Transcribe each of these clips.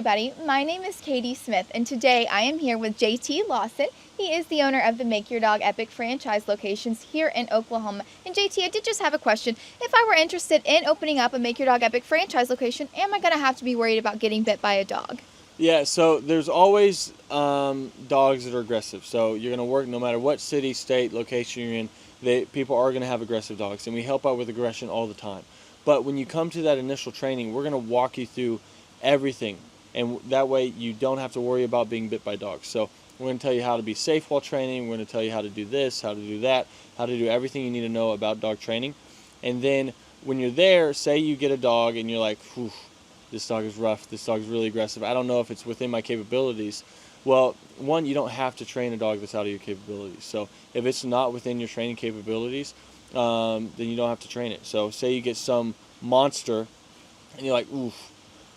everybody. My name is Katie Smith, and today I am here with JT Lawson. He is the owner of the Make Your Dog Epic franchise locations here in Oklahoma. And JT, I did just have a question. If I were interested in opening up a Make Your Dog Epic franchise location, am I going to have to be worried about getting bit by a dog? Yeah, so there's always dogs that are aggressive. So you're going to work no matter what city, state, location you're in. People are going to have aggressive dogs, and we help out with aggression all the time. But when you come to that initial training, we're going to walk you through everything, and that way you don't have to worry about being bit by dogs. So we're going to tell you how to be safe while training. We're going to tell you how to do this, how to do that, how to do everything you need to know about dog training. And then when you're there, say you get a dog and you're like, whew, this dog is rough, this dog is really aggressive, I don't know if it's within my capabilities. Well, one, you don't have to train a dog that's out of your capabilities. So if it's not within your training capabilities, then you don't have to train it. So say you get some monster and you're like, oof,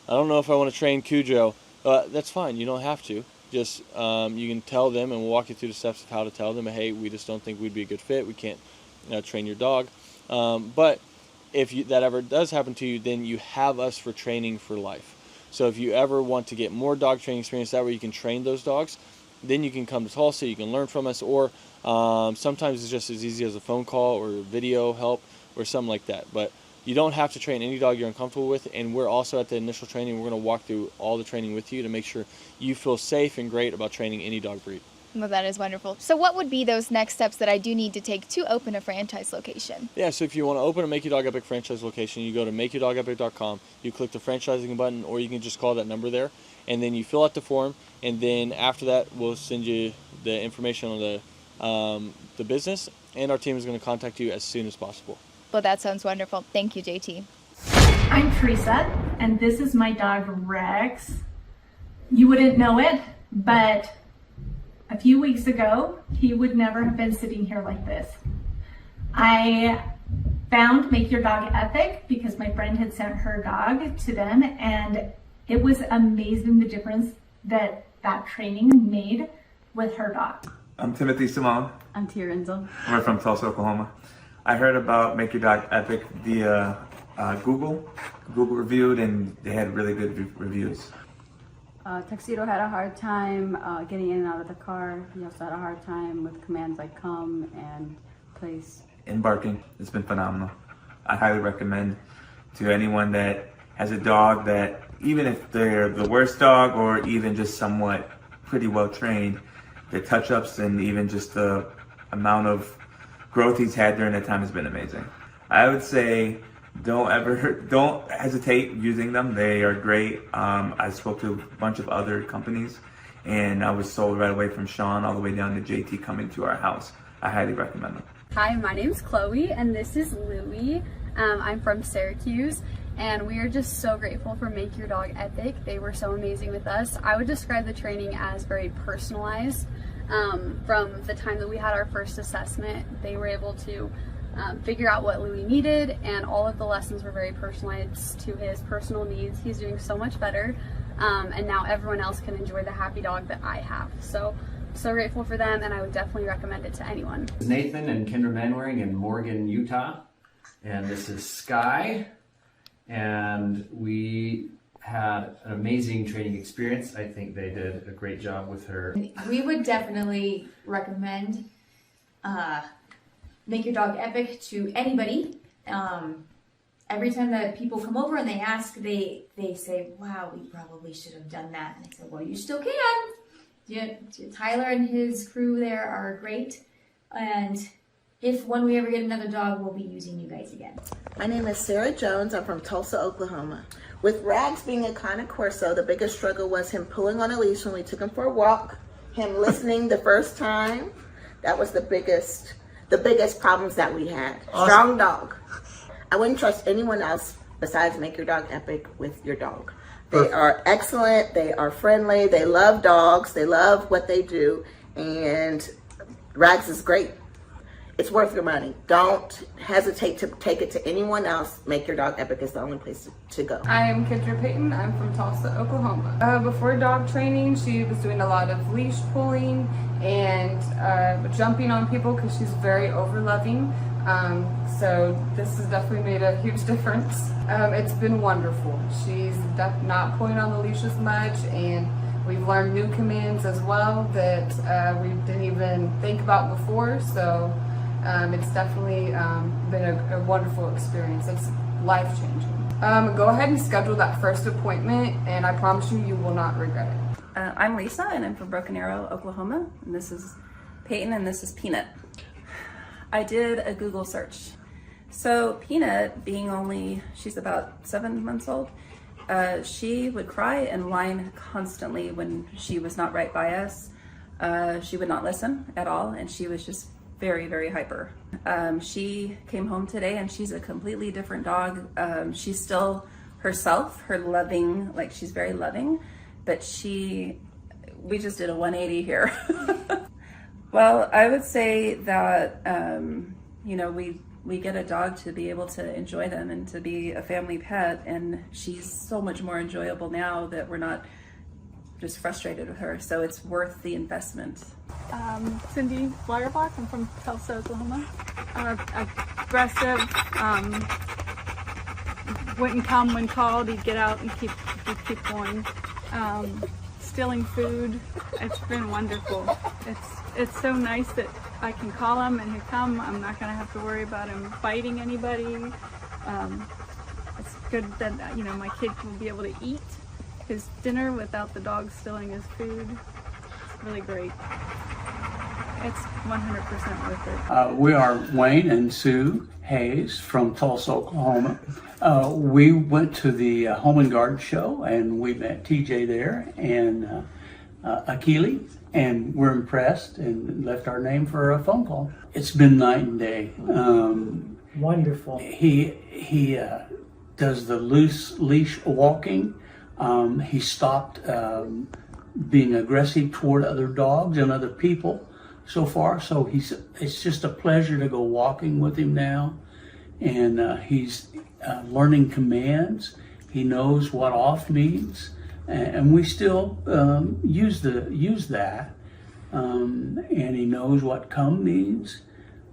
I don't know if I want to train Cujo. That's fine, you don't have to. Just you can tell them, and we'll walk you through the steps of how to tell them, hey, we just don't think we'd be a good fit, we can't train your dog. But if that ever does happen to you, then you have us for training for life. So if you ever want to get more dog training experience, that way you can train those dogs, then you can come to Tulsa, you can learn from us, or sometimes it's just as easy as a phone call or video help or something like that. But you don't have to train any dog you're uncomfortable with, and we're also at the initial training, we're going to walk through all the training with you to make sure you feel safe and great about training any dog breed. Well, that is wonderful. So what would be those next steps that I do need to take to open a franchise location? Yeah, so if you want to open a Make Your Dog Epic franchise location, you go to makeyourdogepic.com, you click the franchising button, or you can just call that number there, and then you fill out the form, and then after that, we'll send you the information on the business, and our team is going to contact you as soon as possible. Well, that sounds wonderful. Thank you, JT. I'm Teresa, and this is my dog Rex. You wouldn't know it, but a few weeks ago, he would never have been sitting here like this. I found Make Your Dog Epic because my friend had sent her dog to them, and it was amazing the difference that training made with her dog. I'm Timothy Simone. I'm Tia Renzel. We're from Tulsa, Oklahoma. I heard about Make Your Dog Epic via Google. Google reviewed, and they had really good reviews. Tuxedo had a hard time getting in and out of the car. He also had a hard time with commands like come and place. Embarking, it's been phenomenal. I highly recommend to anyone that has a dog that, even if they're the worst dog or even just somewhat pretty well trained, the touch-ups and even just the amount of growth he's had during that time has been amazing. I would say don't hesitate using them. They are great. I spoke to a bunch of other companies, and I was sold right away from Sean all the way down to JT coming to our house. I highly recommend them. Hi, my name's Chloe, and this is Louie. I'm from Syracuse, and we are just so grateful for Make Your Dog Epic. They were so amazing with us. I would describe the training as very personalized. From the time that we had our first assessment, they were able to figure out what Louie needed, and all of the lessons were very personalized to his personal needs. He's doing so much better, and now everyone else can enjoy the happy dog that I have. So grateful for them, and I would definitely recommend it to anyone. Nathan and Kendra Manwaring in Morgan, Utah, and this is Sky, and we had an amazing training experience. I think they did a great job with her. We would definitely recommend Make Your Dog Epic to anybody. Every time that people come over and they ask, they say, wow, we probably should have done that. And I said, well, you still can. Yeah, Tyler and his crew there are great. And when we ever get another dog, we'll be using you guys again. My name is Sarah Jones. I'm from Tulsa, Oklahoma. With Rags being a Cane Corso, the biggest struggle was him pulling on a leash when we took him for a walk, him listening the first time. That was the biggest problems that we had. Awesome. Strong dog. I wouldn't trust anyone else besides Make Your Dog Epic with your dog. They are excellent, they are friendly, they love dogs, they love what they do, and Rags is great. It's worth your money. Don't hesitate to take it to anyone else. Make Your Dog Epic is the only place to go. I am Peter Taunton. I'm from Tulsa, Oklahoma. Before dog training, she was doing a lot of leash pulling and jumping on people because she's very over-loving. So this has definitely made a huge difference. It's been wonderful. She's not pulling on the leash as much, and we've learned new commands as well that we didn't even think about before. So it's definitely been a wonderful experience. It's life-changing. Go ahead and schedule that first appointment, and I promise you, you will not regret it. I'm Lisa, and I'm from Broken Arrow, Oklahoma. And this is Peyton, and this is Peanut. I did a Google search. So Peanut, she's about 7 months old, she would cry and whine constantly when she was not right by us. She would not listen at all, and she was just very, very hyper. She came home today, and she's a completely different dog. She's still herself, she's very loving, but we just did a 180 here. Well, I would say that, we get a dog to be able to enjoy them and to be a family pet, and she's so much more enjoyable now that we're not just frustrated with her, so it's worth the investment. Cindy Waterblock. I'm from Tulsa, Oklahoma. Aggressive, wouldn't come when called. He'd get out and keep going. Stealing food. It's been wonderful. It's so nice that I can call him and he'll come. I'm not going to have to worry about him biting anybody. It's good that my kid will be able to eat his dinner without the dog stealing his food. It's really great. It's 100% worth it. We are Wayne and Sue Hayes from Tulsa, Oklahoma. We went to the Home and Garden show, and we met TJ there and Akili, and we're impressed and left our name for a phone call. It's been night and day. Wonderful. He does the loose leash walking. He stopped being aggressive toward other dogs and other people so far. So it's just a pleasure to go walking with him now. And he's learning commands. He knows what off means. And we still use that. And he knows what come means.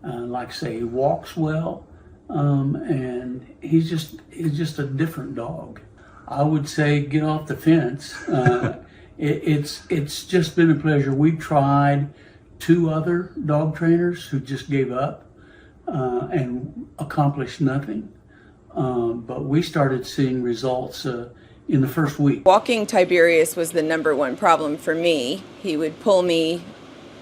Like I say, he walks well. And he's just a different dog. I would say get off the fence. It's just been a pleasure. We've tried 2 other dog trainers who just gave up and accomplished nothing. But we started seeing results in the first week. Walking Tiberius was the #1 problem for me. He would pull me,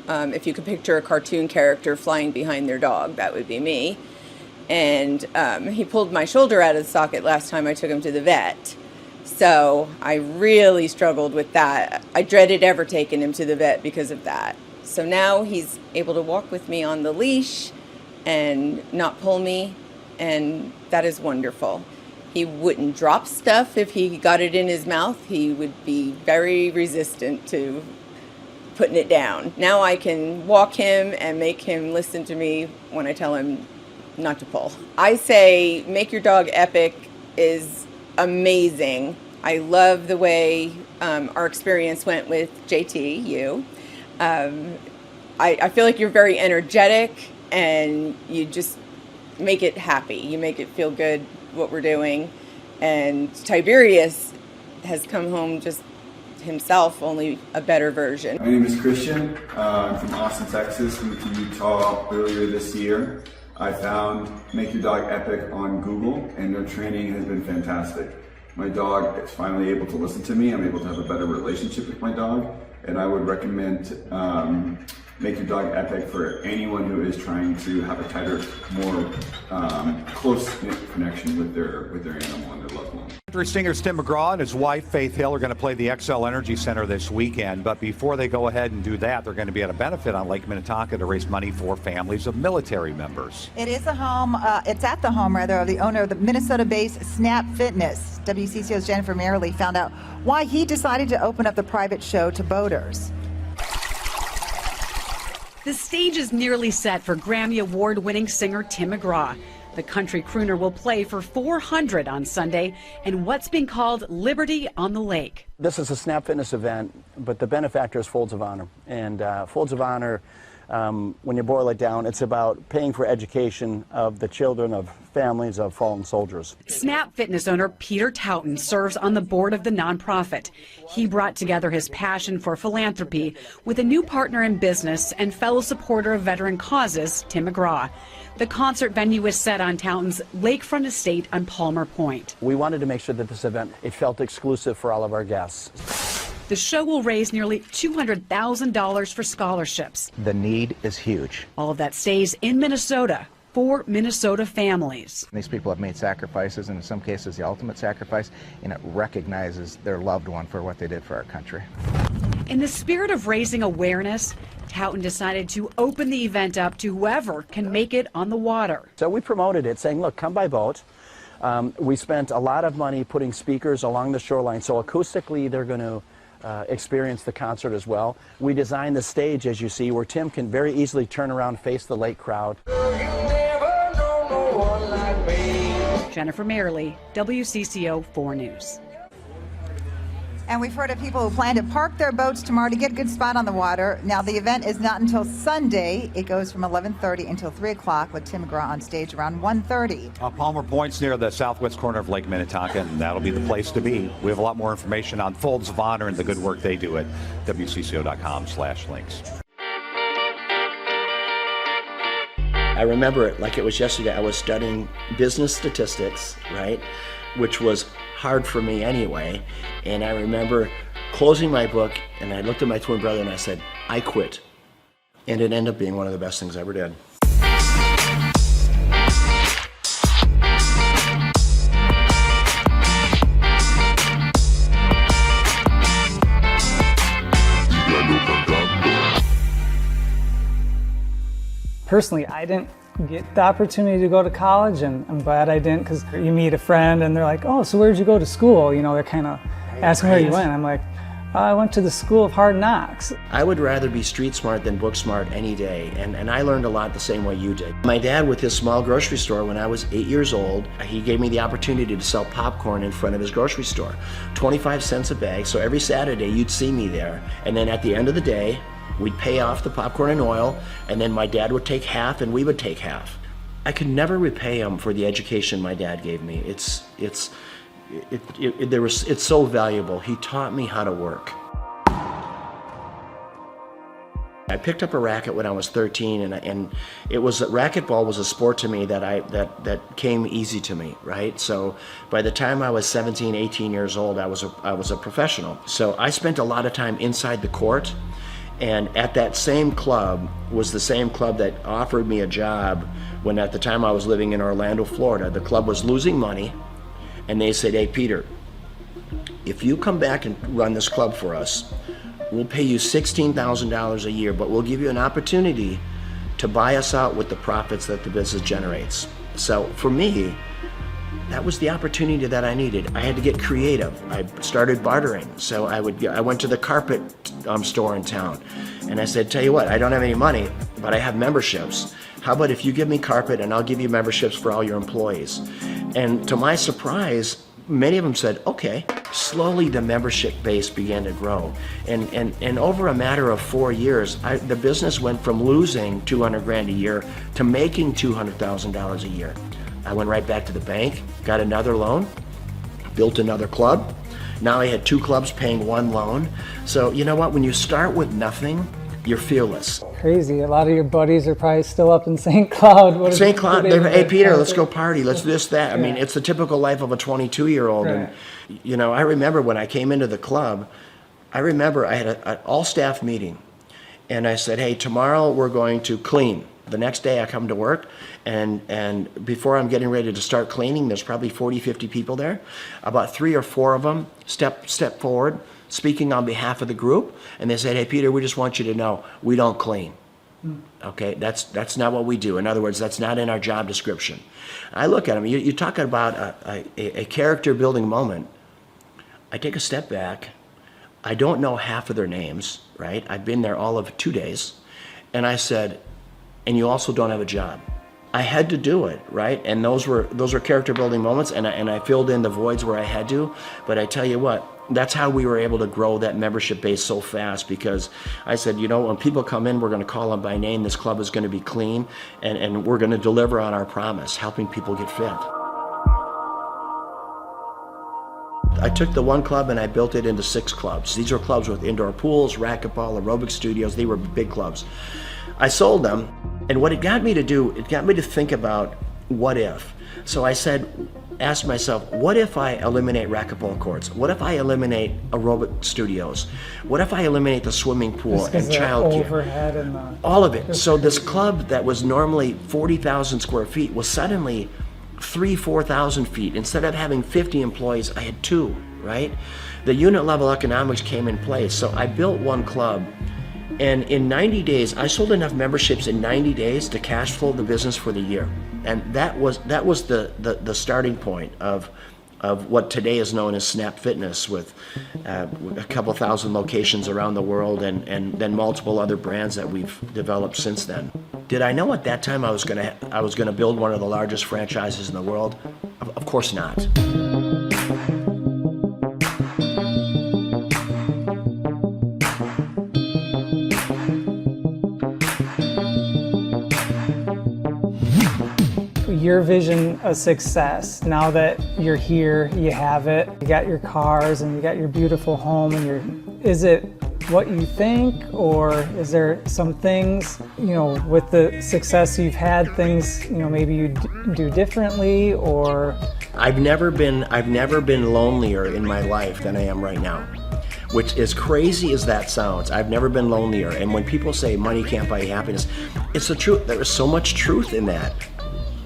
if you could picture a cartoon character flying behind their dog, that would be me. And he pulled my shoulder out of the socket last time I took him to the vet. So I really struggled with that. I dreaded ever taking him to the vet because of that. So now he's able to walk with me on the leash and not pull me, and that is wonderful. He wouldn't drop stuff if he got it in his mouth. He would be very resistant to putting it down. Now I can walk him and make him listen to me when I tell him not to pull. I say Make Your Dog Epic is amazing. I love the way our experience went with JT, you. I feel like you're very energetic, and you just make it happy. You make it feel good what we're doing. And Tiberius has come home just himself, only a better version. My name is Christian. I'm from Austin, Texas. Moved to Utah earlier this year. I found Make Your Dog Epic on Google, and their training has been fantastic. My dog is finally able to listen to me. I'm able to have a better relationship with my dog, and I would recommend Make Your Dog Epic for anyone who is trying to have a tighter, more close-knit connection with their animal and their loved one. Country singers Tim McGraw and his wife Faith Hill are going to play the XL Energy Center this weekend, but before they go ahead and do that, they're going to be at a benefit on Lake Minnetonka to raise money for families of military members. It is a home, it's at the home rather, of the owner of the Minnesota-based Snap Fitness. WCCO's Jennifer Merrily found out why he decided to open up the private show to boaters. The stage is nearly set for Grammy Award-winning singer Tim McGraw. The country crooner will play for 400 on Sunday in what's being called Liberty on the Lake. This is a Snap Fitness event, but the benefactor is Folds of Honor. And Folds of Honor, when you boil it down, it's about paying for education of the children of families of fallen soldiers. Snap Fitness owner Peter Taunton serves on the board of the nonprofit. He brought together his passion for philanthropy with a new partner in business and fellow supporter of veteran causes, Tim McGraw. The concert venue is set on Taunton's lakefront estate on Palmer Point. We wanted to make sure that this event, it felt exclusive for all of our guests. The show will raise nearly $200,000 for scholarships. The need is huge. All of that stays in Minnesota for Minnesota families. These people have made sacrifices, and in some cases the ultimate sacrifice, and it recognizes their loved one for what they did for our country. In the spirit of raising awareness, Taunton decided to open the event up to whoever can make it on the water. So we promoted it, saying, look, come by boat. We spent a lot of money putting speakers along the shoreline, so acoustically they're going to experience the concert as well. We designed the stage, as you see, where Tim can very easily turn around, face the lake crowd. Jennifer Merrily, WCCO 4 News. And we've heard of people who plan to park their boats tomorrow to get a good spot on the water. Now, the event is not until Sunday. It goes from 11:30 until 3 o'clock with Tim McGraw on stage around 1:30. Palmer Point's near the southwest corner of Lake Minnetonka, and that'll be the place to be. We have a lot more information on Folds of Honor and the good work they do at WCCO.com/links. I remember it like it was yesterday. I was studying business statistics, right, which was hard for me anyway. And I remember closing my book, and I looked at my twin brother and I said, I quit. And it ended up being one of the best things I ever did. Personally, I didn't get the opportunity to go to college, and I'm glad I didn't, because you meet a friend and they're like, oh, so where'd you go to school? You know, they're kind of asking where you went. I'm like, I went to the School of Hard Knocks. I would rather be street smart than book smart any day, and I learned a lot the same way you did. My dad, with his small grocery store, when I was 8 years old, he gave me the opportunity to sell popcorn in front of his grocery store. 25 cents a bag, so every Saturday you'd see me there, and then at the end of the day, we'd pay off the popcorn and oil, and then my dad would take half and we would take half. I could never repay him for the education my dad gave me. It's so valuable. He taught me how to work. I picked up a racket when I was 13, and it was racquetball was a sport to me that came easy to me, right? So by the time I was 17, 18 years old, I was a professional. So I spent a lot of time inside the court. And at that same club was the same club that offered me a job when at the time I was living in Orlando, Florida. The club was losing money, and they said, hey, Peter, if you come back and run this club for us, we'll pay you $16,000 a year, but we'll give you an opportunity to buy us out with the profits that the business generates. So for me, that was the opportunity that I needed. I had to get creative. I started bartering. So I went to the carpet store in town, and I said, tell you what, I don't have any money, but I have memberships. How about if you give me carpet and I'll give you memberships for all your employees? And to my surprise, many of them said, okay. Slowly the membership base began to grow. And over a matter of 4 years, the business went from losing $200,000 a year to making $200,000 a year. I went right back to the bank, got another loan, built another club. Now I had 2 clubs paying 1 loan. So you know what, when you start with nothing, you're fearless. Crazy. A lot of your buddies are probably still up in St. Cloud. St. Cloud, hey Peter, let's go party, let's do this, that. I mean, it's the typical life of a 22-year-old. Right. And you know, I remember when I came into the club, I had an all-staff meeting. And I said, hey, tomorrow we're going to clean. The next day I come to work, and before I'm getting ready to start cleaning, there's probably 40, 50 people there. About 3 or 4 of them step forward, speaking on behalf of the group, and they said, hey, Peter, we just want you to know, we don't clean. Okay, that's not what we do. In other words, that's not in our job description. I look at them, you're talking about a character building moment. I take a step back. I don't know half of their names, right? I've been there all of 2 days. And I said, and you also don't have a job. I had to do it, right? And those were character building moments, and I filled in the voids where I had to. But I tell you what, that's how we were able to grow that membership base so fast, because I said, you know, when people come in, we're going to call them by name. This club is going to be clean, and we're going to deliver on our promise, helping people get fit. I took the one club and I built it into 6 clubs. These are clubs with indoor pools, racquetball, aerobic studios. They were big clubs. I sold them, and what it got me to do, it got me to think about what if. So I asked myself, what if I eliminate racquetball courts? What if I eliminate aerobic studios? What if I eliminate the swimming pool and childcare? Overhead and the... All of it. So this club that was normally 40,000 square feet was suddenly 4,000 feet. Instead of having 50 employees, I had 2, right? The unit level economics came in place. So I built one club, and in 90 days, I sold enough memberships in 90 days to cash flow the business for the year. And that was the starting point of what today is known as Snap Fitness, with a couple thousand locations around the world, and then multiple other brands that we've developed since then. Did I know at that time I was gonna build one of the largest franchises in the world? Of course not. Your vision of success, now that you're here, you have it, you got your cars and you got your beautiful home, and is it what you think, or is there some things, you know, with the success you've had, things, you know, maybe you do differently, or? I've never been lonelier in my life than I am right now. Which, as crazy as that sounds, I've never been lonelier. And when people say money can't buy happiness, it's the truth. There is so much truth in that.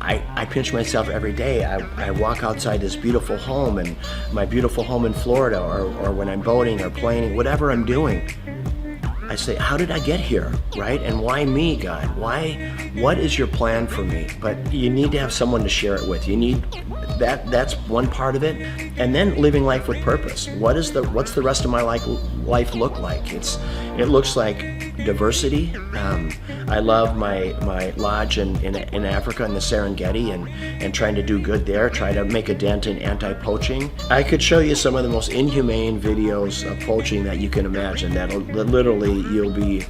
I pinch myself every day. I walk outside this beautiful home, and my beautiful home in Florida, or when I'm boating or playing, whatever I'm doing, I say, how did I get here, right? And why me, God? What is your plan for me? But you need to have someone to share it with. You need that's one part of it. And then living life with purpose. What's the rest of my life look like? It looks like diversity. I love my lodge in Africa, in the Serengeti, and trying to do good there, try to make a dent in anti-poaching. I could show you some of the most inhumane videos of poaching that you can imagine, that literally you'll be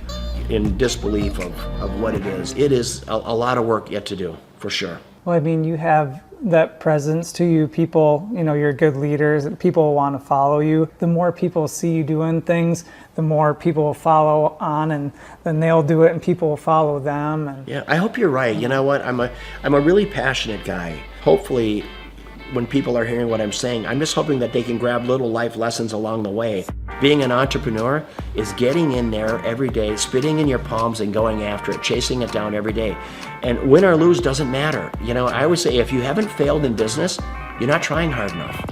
in disbelief of what it is. It is a lot of work yet to do, for sure. Well, I mean, you have that presence to you. People, you know, you're good leaders, and people want to follow you. The more people see you doing things, the more people will follow on, and then they'll do it and people will follow them. And yeah, I hope you're right. You know what? I'm a really passionate guy. Hopefully, when people are hearing what I'm saying, I'm just hoping that they can grab little life lessons along the way. Being an entrepreneur is getting in there every day, spitting in your palms and going after it, chasing it down every day. And win or lose doesn't matter. You know, I always say, if you haven't failed in business, you're not trying hard enough.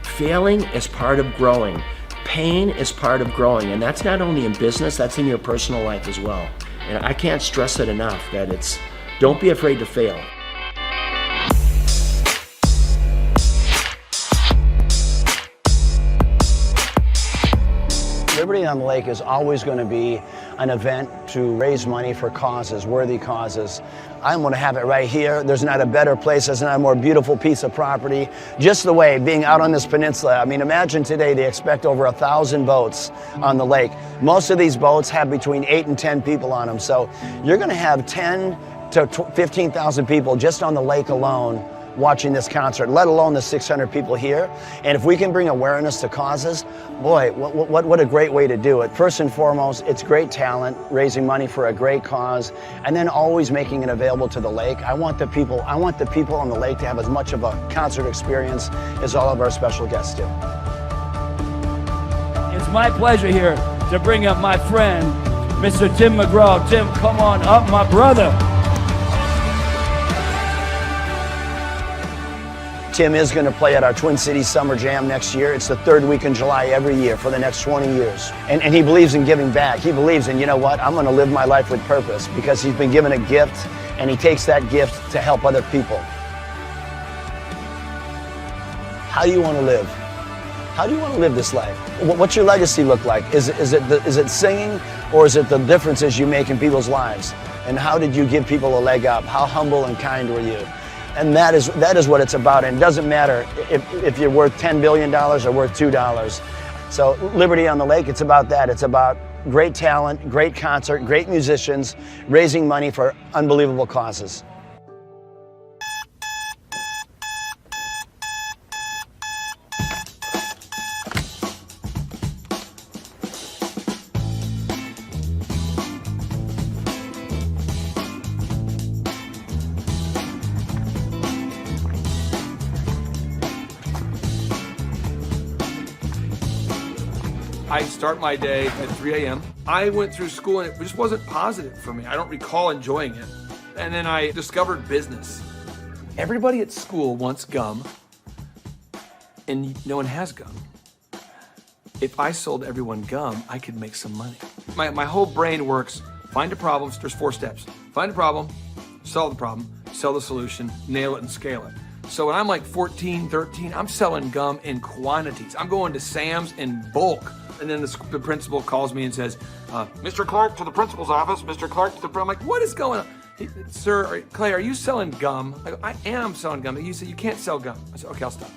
Failing is part of growing. Pain is part of growing, and that's not only in business, that's in your personal life as well. And I can't stress it enough that don't be afraid to fail. Liberty on the Lake is always going to be an event to raise money for causes, worthy causes. I'm going to have it right here. There's not a better place. There's not a more beautiful piece of property. Just the way, being out on this peninsula. I mean, imagine today they expect over 1,000 boats on the lake. Most of these boats have between 8 and 10 people on them. So you're going to have 10 to 15,000 people just on the lake alone watching this concert, let alone the 600 people here. And if we can bring awareness to causes, boy, what a great way to do it. First and foremost, it's great talent, raising money for a great cause, and then always making it available to the lake. I want the people on the lake to have as much of a concert experience as all of our special guests do. It's my pleasure here to bring up my friend, Mr. Tim McGraw. Tim, come on up, my brother. Tim is going to play at our Twin Cities Summer Jam next year. It's the 3rd week in July every year for the next 20 years. And he believes in giving back. He believes in, you know what, I'm going to live my life with purpose, because he's been given a gift, and he takes that gift to help other people. How do you want to live? How do you want to live this life? What's your legacy look like? Is it singing, or is it the differences you make in people's lives? And how did you give people a leg up? How humble and kind were you? And that is what it's about. And it doesn't matter if you're worth $10 billion or worth $2. So Liberty on the Lake, it's about that. It's about great talent, great concert, great musicians, raising money for unbelievable causes. I start my day at 3 a.m. I went through school and it just wasn't positive for me. I don't recall enjoying it. And then I discovered business. Everybody at school wants gum, and no one has gum. If I sold everyone gum, I could make some money. My whole brain works, find a problem, there's 4 steps. Find a problem, solve the problem, sell the solution, nail it and scale it. So when I'm like 14, 13, I'm selling gum in quantities. I'm going to Sam's in bulk. And then the principal calls me and says, Mr. Clark to the principal's office, Mr. Clark to the, I'm like, what is going on? Sir, Clay, are you selling gum? I go, I am selling gum. He said, you can't sell gum. I said, okay, I'll stop.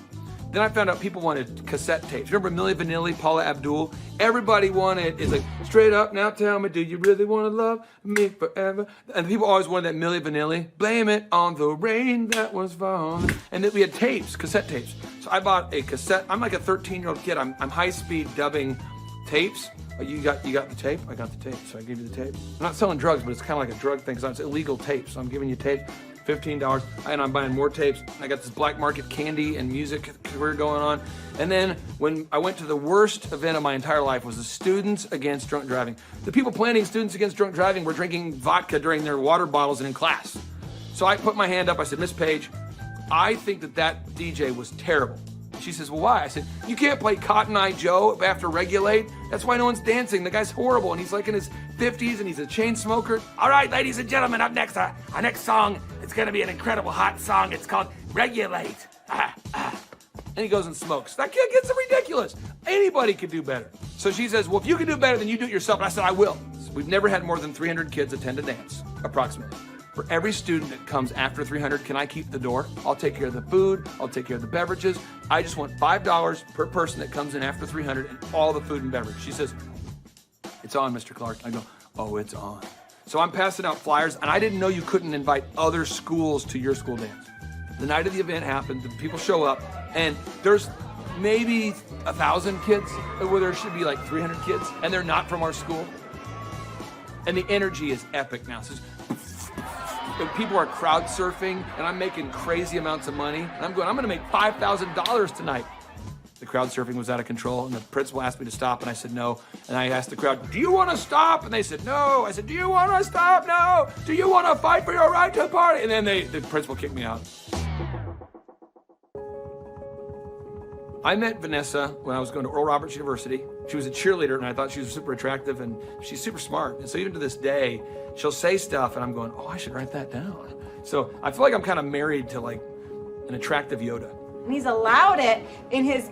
Then I found out people wanted cassette tapes. Remember Milli Vanilli, Paula Abdul? Everybody wanted, it's like, straight up, now tell me, do you really want to love me forever? And people always wanted that Milli Vanilli. Blame it on the rain that was falling. And then we had tapes, cassette tapes. So I bought a cassette. I'm like a 13-year-old kid. I'm high-speed dubbing tapes. You got the tape? I got the tape, so I gave you the tape. I'm not selling drugs, but it's kind of like a drug thing, because it's illegal tape. So I'm giving you tape, $15, and I'm buying more tapes. I got this black market candy and music career going on. And then when I went to the worst event of my entire life was the Students Against Drunk Driving. The people planning Students Against Drunk Driving were drinking vodka during their water bottles and in class. So I put my hand up, I said, Miss Page, I think that DJ was terrible. She says, well, why? I said, you can't play Cotton Eye Joe after Regulate. That's why no one's dancing. The guy's horrible, and he's like in his 50s, and he's a chain smoker. All right, ladies and gentlemen, up next, our next song, it's gonna be an incredible hot song. It's called Regulate. And he goes and smokes. That kid gets ridiculous. Anybody could do better. So she says, well, if you can do better, then you do it yourself. And I said, I will. We've never had more than 300 kids attend a dance, approximately. For every student that comes after 300, can I keep the door? I'll take care of the food. I'll take care of the beverages. I just want $5 per person that comes in after 300 and all the food and beverage. She says, it's on, Mr. Clark. I go, oh, it's on. So I'm passing out flyers, and I didn't know you couldn't invite other schools to your school dance. The night of the event happened, the people show up, and there's maybe 1,000 kids, where there should be like 300 kids, and they're not from our school. And the energy is epic now. So people are crowd surfing, and I'm making crazy amounts of money. And I'm gonna make $5,000 tonight. The crowd surfing was out of control, and the principal asked me to stop, and I said no. And I asked the crowd, do you want to stop? And they said no. I said, do you want to stop? No. Do you want to fight for your right to party? And then the principal kicked me out. I met Vanessa when I was going to Oral Roberts University. She was a cheerleader, and I thought she was super attractive, and she's super smart. And so even to this day, she'll say stuff, and I'm going, oh, I should write that down. So I feel like I'm kind of married to like an attractive Yoda. And he's allowed it in his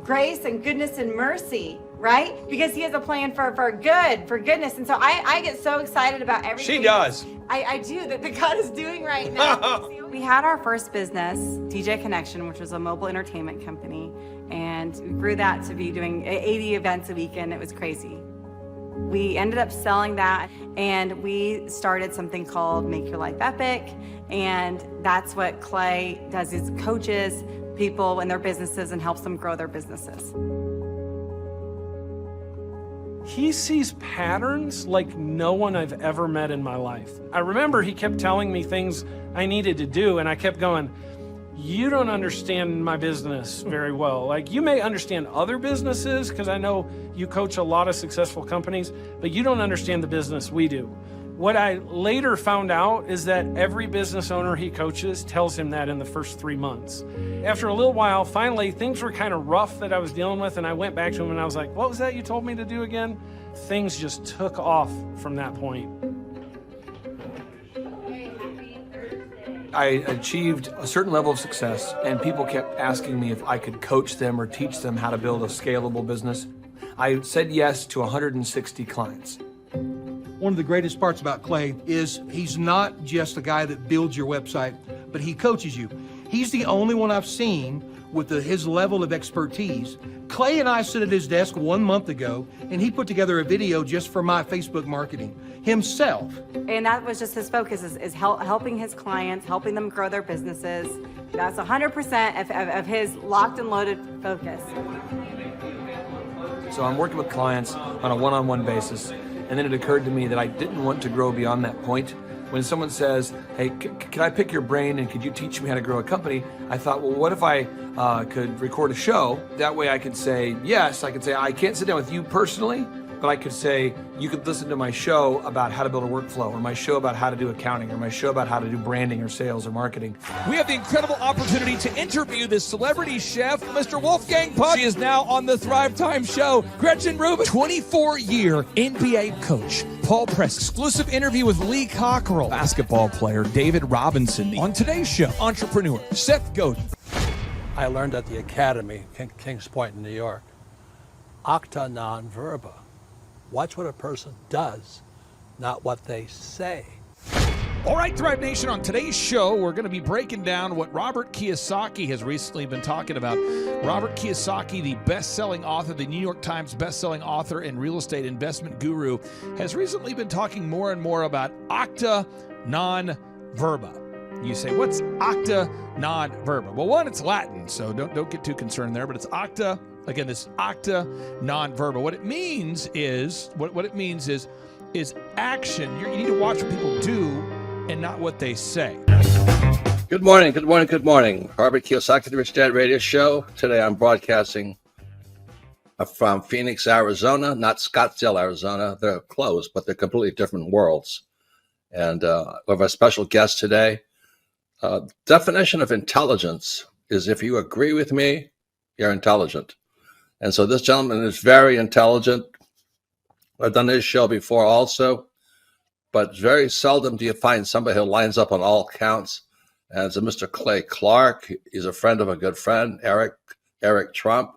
grace and goodness and mercy, right? Because he has a plan for goodness. And so I get so excited about everything. She does. I do, that God is doing right now. We had our first business, DJ Connection, which was a mobile entertainment company. And we grew that to be doing 80 events a weekend. It was crazy. We ended up selling that, and we started something called Make Your Life Epic. And that's what Clay does, is coaches people in their businesses and helps them grow their businesses. He sees patterns like no one I've ever met in my life. I remember he kept telling me things I needed to do, and I kept going, you don't understand my business very well. Like, you may understand other businesses, because I know you coach a lot of successful companies, but you don't understand the business we do. What I later found out is that every business owner he coaches tells him that in the first 3 months. After a little while, finally, things were kind of rough that I was dealing with, and I went back to him and I was like, what was that you told me to do again? Things just took off from that point. I achieved a certain level of success, and people kept asking me if I could coach them or teach them how to build a scalable business. I said yes to 160 clients. One of the greatest parts about Clay is he's not just a guy that builds your website, but he coaches you. He's the only one I've seen with his level of expertise. Clay and I stood at his desk 1 month ago, and he put together a video just for my Facebook marketing himself. And that was just his focus, is helping his clients, helping them grow their businesses. That's 100% of his locked and loaded focus. So I'm working with clients on a one-on-one basis, and then it occurred to me that I didn't want to grow beyond that point. When someone says, hey, can I pick your brain and could you teach me how to grow a company? I thought, well, what if I could record a show? That way I could say, yes, I could say, I can't sit down with you personally, but I could say, you could listen to my show about how to build a workflow, or my show about how to do accounting, or my show about how to do branding or sales or marketing. We have the incredible opportunity to interview this celebrity chef, Mr. Wolfgang Puck. She is now on the Thrive Time show. Gretchen Rubin, 24-year NBA coach. Paul Press, exclusive interview with Lee Cockrell. Basketball player David Robinson. On today's show, entrepreneur Seth Godin. I learned at the Academy, Kings Point in New York, acta non verba. Watch what a person does, not what they say. All right, Thrive Nation, on today's show, we're going to be breaking down what Robert Kiyosaki has recently been talking about. Robert Kiyosaki, the best-selling author, the New York Times best-selling author and real estate investment guru, has recently been talking more and more about acta non verba. You say, what's acta non verba? Well, one, it's Latin, so don't get too concerned there, but it's acta. Again, this acta non verba. What it means is is action. You need to watch what people do and not what they say. Good morning, good morning, good morning. Robert Kiyosaki, the Rich Dad Radio Show. Today I'm broadcasting from Phoenix, Arizona, not Scottsdale, Arizona. They're close, but they're completely different worlds. And we have a special guest today. Definition of intelligence is if you agree with me, you're intelligent. And so this gentleman is very intelligent. I've done this show before also, but very seldom do you find somebody who lines up on all counts. And it's a Mr. Clay Clark. He's a friend of a good friend, Eric Trump.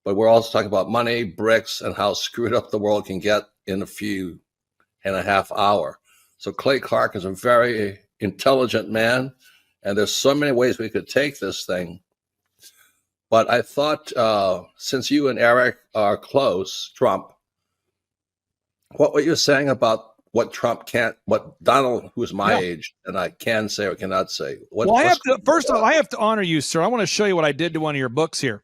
But we're also talking about money, bricks, and how screwed up the world can get in a few and a half hour. So Clay Clark is a very intelligent man, and there's so many ways we could take this thing. But I thought, since you and Eric are close, Trump, what were you saying about what Trump can't, what Donald, who's my age, and I can say or cannot say? First of all, I have to honor you, sir. I want to show you what I did to one of your books here.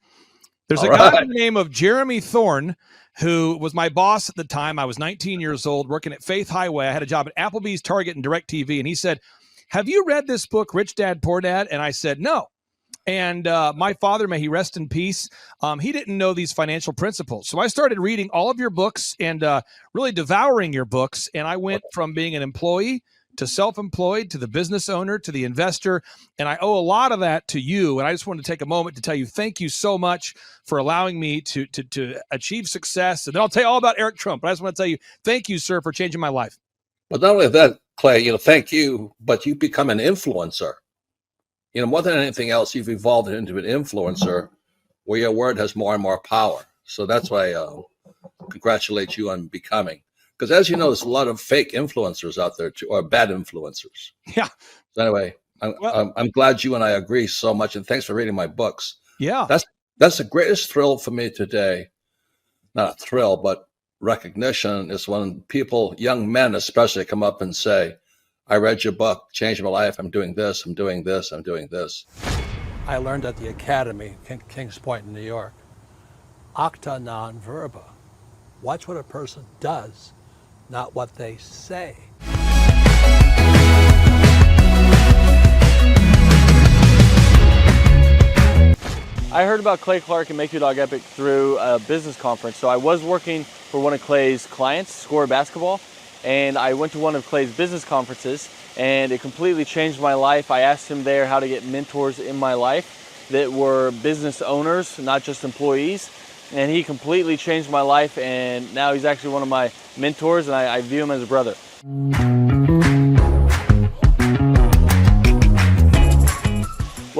There's a guy by the name of Jeremy Thorne, who was my boss at the time. I was 19 years old, working at Faith Highway. I had a job at Applebee's, Target, and DirecTV. And he said, have you read this book, Rich Dad, Poor Dad? And I said, no. And my father, may he rest in peace, he didn't know these financial principles. So I started reading all of your books and really devouring your books. And I went from being an employee to self-employed to the business owner to the investor. And I owe a lot of that to you. And I just wanted to take a moment to tell you thank you so much for allowing me to achieve success. And then I'll tell you all about Eric Trump. But I just want to tell you thank you, sir, for changing my life. But not only that, Clay, thank you, but you become an influencer. More than anything else, you've evolved into an influencer where your word has more and more power. So that's why I congratulate you on becoming. Because as you know, there's a lot of fake influencers out there, too, or bad influencers. Yeah. So anyway, I'm glad you and I agree so much. And thanks for reading my books. Yeah. That's the greatest thrill for me today. Not a thrill, but recognition is when people, young men especially, come up and say, I read your book, changed my life. I'm doing this, I'm doing this, I'm doing this. I learned at the Academy, Kings Point in New York, acta non verba. Watch what a person does, not what they say. I heard about Clay Clark and Make Your Dog Epic through a business conference. So I was working for one of Clay's clients, Score Basketball, and I went to one of Clay's business conferences, and it completely changed my life. I asked him there how to get mentors in my life that were business owners, not just employees, and he completely changed my life, and now he's actually one of my mentors, and I view him as a brother.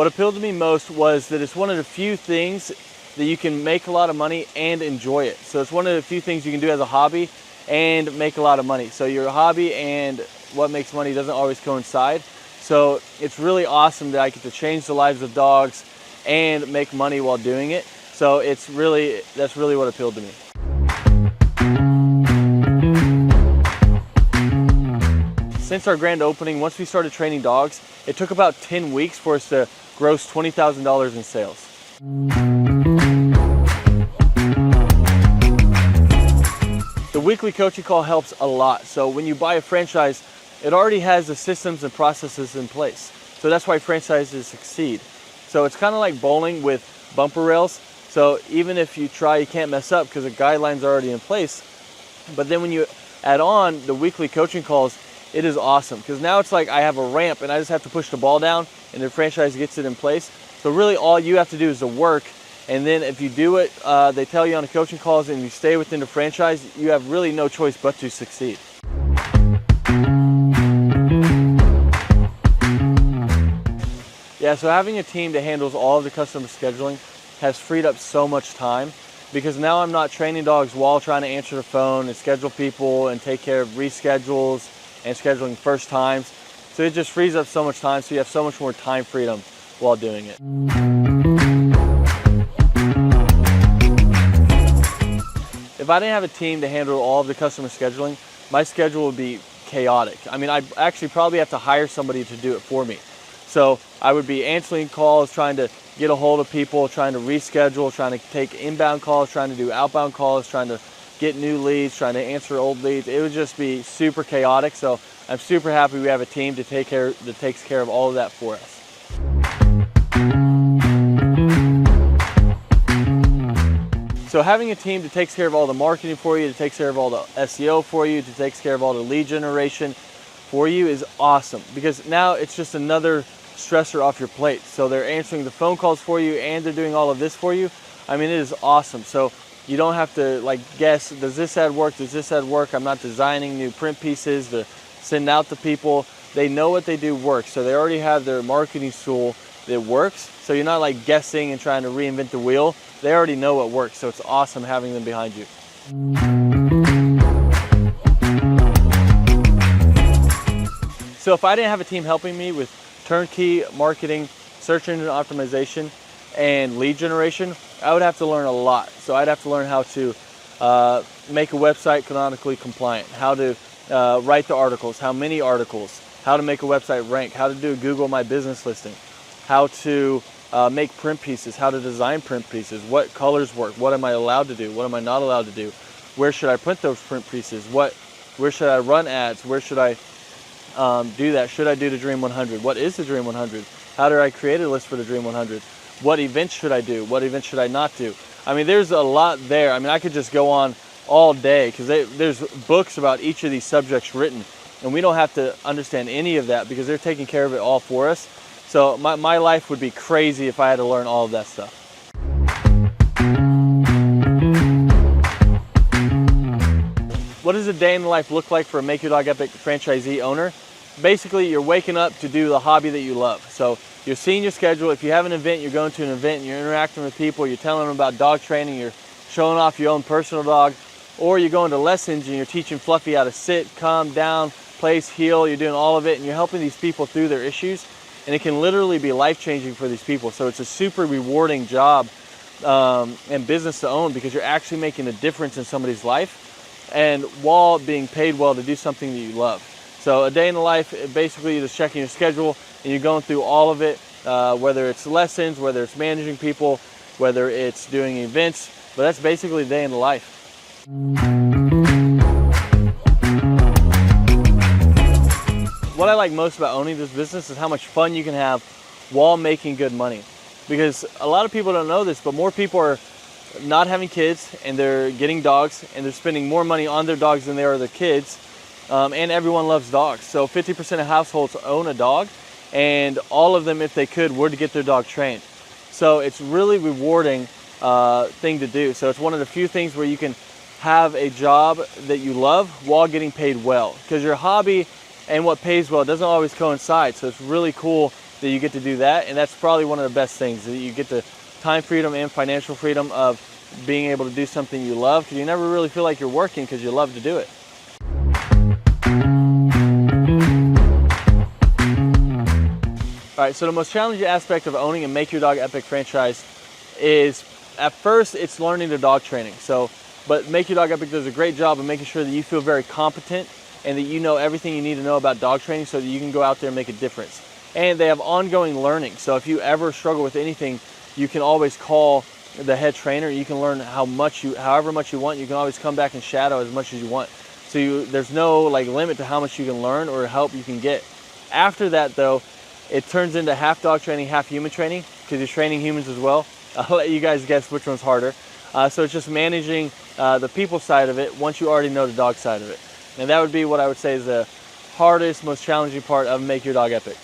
What appealed to me most was that it's one of the few things that you can make a lot of money and enjoy it. So it's one of the few things you can do as a hobby and make a lot of money. So your hobby and what makes money doesn't always coincide. So it's really awesome that I get to change the lives of dogs and make money while doing it. So that's really what appealed to me. Since our grand opening, once we started training dogs, it took about 10 weeks for us to gross $20,000 in sales. The weekly coaching call helps a lot. So when you buy a franchise, it already has the systems and processes in place. So that's why franchises succeed. So it's kind of like bowling with bumper rails. So even if you try, you can't mess up because the guidelines are already in place. But then when you add on the weekly coaching calls, it is awesome because now it's like I have a ramp and I just have to push the ball down and the franchise gets it in place. So really all you have to do is the work, and then if you do it, they tell you on the coaching calls and you stay within the franchise, you have really no choice but to succeed. Yeah, so having a team that handles all of the customer scheduling has freed up so much time because now I'm not training dogs while trying to answer the phone and schedule people and take care of reschedules and scheduling first times. So it just frees up so much time, so you have so much more time freedom while doing it. If I didn't have a team to handle all of the customer scheduling, my schedule would be chaotic. I mean, I'd actually probably have to hire somebody to do it for me. So I would be answering calls, trying to get a hold of people, trying to reschedule, trying to take inbound calls, trying to do outbound calls, trying to get new leads, trying to answer old leads. It would just be super chaotic. So I'm super happy we have a team that takes care of all of that for us. So having a team that takes care of all the marketing for you, that takes care of all the SEO for you, that takes care of all the lead generation for you is awesome because now it's just another stressor off your plate. So they're answering the phone calls for you and they're doing all of this for you. I mean, it is awesome. So you don't have to like guess, does this ad work? Does this ad work? I'm not designing new print pieces to send out to people. They know what they do works. So they already have their marketing tool that works. So you're not like guessing and trying to reinvent the wheel. They already know what works. So it's awesome having them behind you. So if I didn't have a team helping me with turnkey marketing, search engine optimization, and lead generation, I would have to learn a lot. So I'd have to learn how to make a website canonically compliant, how to write the articles, how many articles, how to make a website rank, how to do a Google My Business listing, how to make print pieces, how to design print pieces, what colors work, what am I allowed to do, what am I not allowed to do, where should I print those print pieces, where should I run ads, where should I do that, should I do the Dream 100, what is the Dream 100, how do I create a list for the Dream 100, what events should I do, what events should I not do. I mean, there's a lot there. I mean, I could just go on all day because there's books about each of these subjects written, and we don't have to understand any of that because they're taking care of it all for us. So my life would be crazy if I had to learn all of that stuff. What does a day in the life look like for a Make Your Dog Epic franchisee owner? Basically, you're waking up to do the hobby that you love. So you're seeing your schedule. If you have an event, you're going to an event and you're interacting with people, you're telling them about dog training, you're showing off your own personal dog, or you're going to lessons and you're teaching Fluffy how to sit, calm down, place, heel, you're doing all of it and you're helping these people through their issues. And it can literally be life-changing for these people. So it's a super rewarding job and business to own because you're actually making a difference in somebody's life and while being paid well to do something that you love. So a day in the life, basically you're just checking your schedule and you're going through all of it, whether it's lessons, whether it's managing people, whether it's doing events, but that's basically a day in the life. What I like most about owning this business is how much fun you can have while making good money. Because a lot of people don't know this, but more people are not having kids and they're getting dogs and they're spending more money on their dogs than they are their kids. And everyone loves dogs. So 50% of households own a dog, and all of them, if they could, would get their dog trained. So it's really rewarding thing to do. So it's one of the few things where you can have a job that you love while getting paid well. Because your hobby and what pays well doesn't always coincide. So it's really cool that you get to do that, and that's probably one of the best things, that you get the time freedom and financial freedom of being able to do something you love, because you never really feel like you're working because you love to do it. All right, so the most challenging aspect of owning a Make Your Dog Epic franchise is, at first, it's learning the dog training. But Make Your Dog Epic does a great job of making sure that you feel very competent and that you know everything you need to know about dog training so that you can go out there and make a difference. And they have ongoing learning. So if you ever struggle with anything, you can always call the head trainer. You can learn however much you want. You can always come back and shadow as much as you want. So there's no limit to how much you can learn or help you can get. After that, though, it turns into half dog training, half human training, because you're training humans as well. I'll let you guys guess which one's harder. So it's just managing the people side of it once you already know the dog side of it. And that would be what I would say is the hardest, most challenging part of Make Your Dog Epic.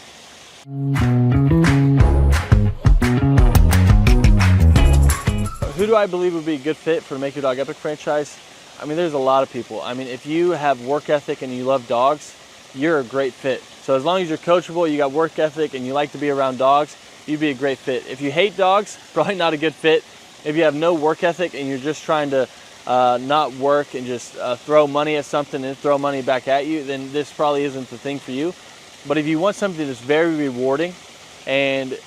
Who do I believe would be a good fit for the Make Your Dog Epic franchise? I mean, there's a lot of people. I mean, if you have work ethic and you love dogs, you're a great fit. So as long as you're coachable, you got work ethic, and you like to be around dogs, you'd be a great fit. If you hate dogs, probably not a good fit. If you have no work ethic and you're just trying to not work and just throw money at something and throw money back at you, then this probably isn't the thing for you. But if you want something that's very rewarding and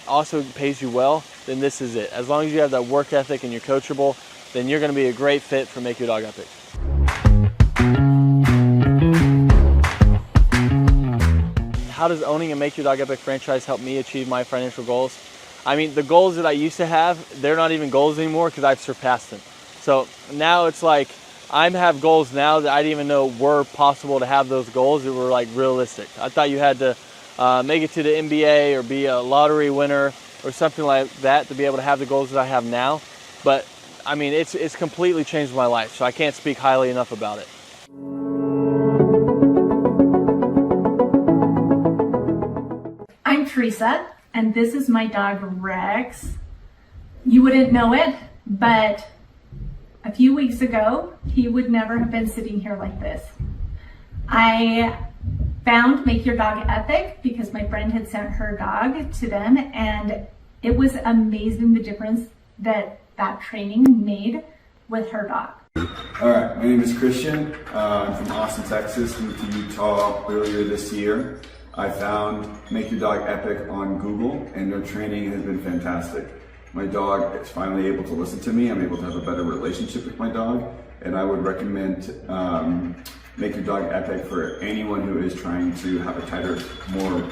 also pays you well, then this is it. As long as you have that work ethic and you're coachable, then you're going to be a great fit for Make Your Dog Epic. How does owning a Make Your Dog Epic franchise help me achieve my financial goals? I mean, the goals that I used to have, they're not even goals anymore because I've surpassed them. So now it's like I have goals now that I didn't even know were possible to have those goals that were realistic. I thought you had to make it to the NBA or be a lottery winner or something like that to be able to have the goals that I have now. But I mean, it's completely changed my life, so I can't speak highly enough about it. I'm Teresa, and this is my dog Rex. You wouldn't know it, but a few weeks ago, he would never have been sitting here like this. I found Make Your Dog Epic because my friend had sent her dog to them, and it was amazing the difference that training made with her dog. All right, my name is Christian. I'm from Austin, Texas. Moved to Utah earlier this year. I found Make Your Dog Epic on Google, and their training has been fantastic. My dog is finally able to listen to me. I'm able to have a better relationship with my dog, and I would recommend Make Your Dog Epic for anyone who is trying to have a tighter, more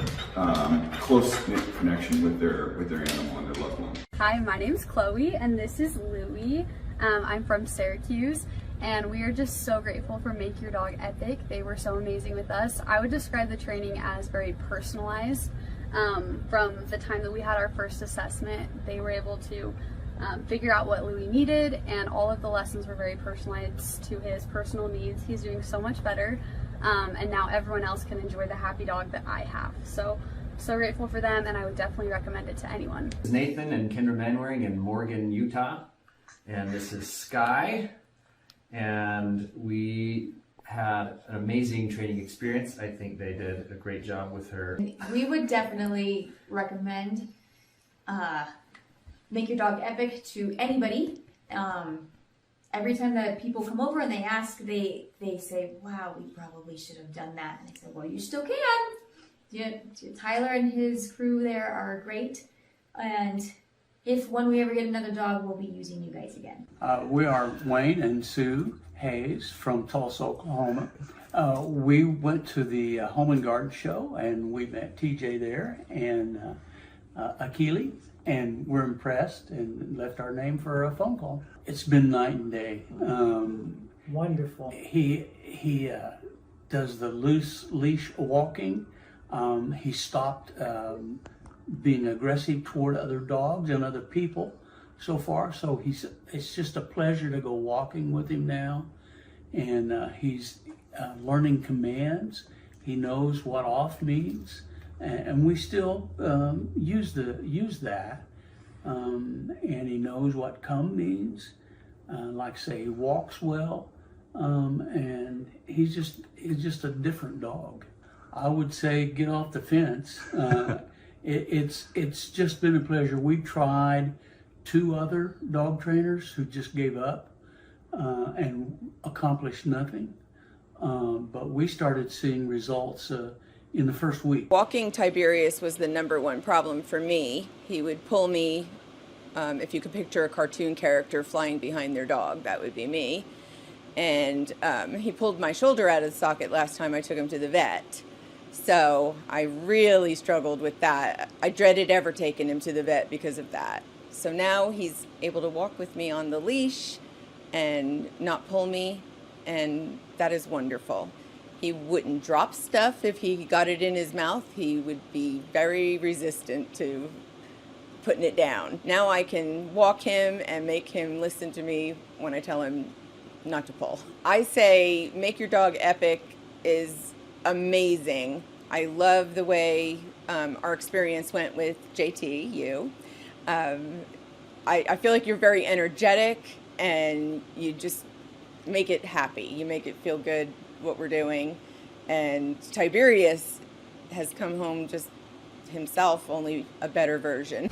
close-knit connection with their animal and their loved one. Hi, my name's Chloe, and this is Louie. I'm from Syracuse, and we are just so grateful for Make Your Dog Epic. They were so amazing with us. I would describe the training as very personalized. From the time that we had our first assessment, they were able to figure out what Louie needed, and all of the lessons were very personalized to his personal needs. He's doing so much better, and now everyone else can enjoy the happy dog that I have. So grateful for them, and I would definitely recommend it to anyone. This is Nathan and Kendra Manwaring in Morgan, Utah, and this is Sky, and we had an amazing training experience. I think they did a great job with her. We would definitely recommend Make Your Dog Epic to anybody. Every time that people come over and they ask, they say, wow, we probably should have done that. And I said, well, you still can. Yeah, Tyler and his crew there are great. And when we ever get another dog, we'll be using you guys again. We are Wayne and Sue Hayes from Tulsa, Oklahoma. We went to the Home and Garden show, and we met TJ there and Akili, and we're impressed and left our name for a phone call. It's been night and day. Wonderful. He does the loose leash walking. He stopped being aggressive toward other dogs and other people so far. So it's just a pleasure to go walking with him now. And he's learning commands. He knows what off means. And we still use that. And he knows what come means. Like say, he walks well. And he's just a different dog. I would say get off the fence. It's just been a pleasure. We tried 2 other dog trainers who just gave up and accomplished nothing. But we started seeing results in the first week. Walking Tiberius was the #1 problem for me. He would pull me, if you could picture a cartoon character flying behind their dog, that would be me. And he pulled my shoulder out of the socket last time I took him to the vet. So I really struggled with that. I dreaded ever taking him to the vet because of that. So now he's able to walk with me on the leash and not pull me, and that is wonderful. He wouldn't drop stuff if he got it in his mouth. He would be very resistant to putting it down. Now I can walk him and make him listen to me when I tell him not to pull. I say make your dog epic is amazing. I love the way our experience went with JT, you. I feel like you're very energetic and you just make it happy. You make it feel good what we're doing. And Tiberius has come home just himself, only a better version.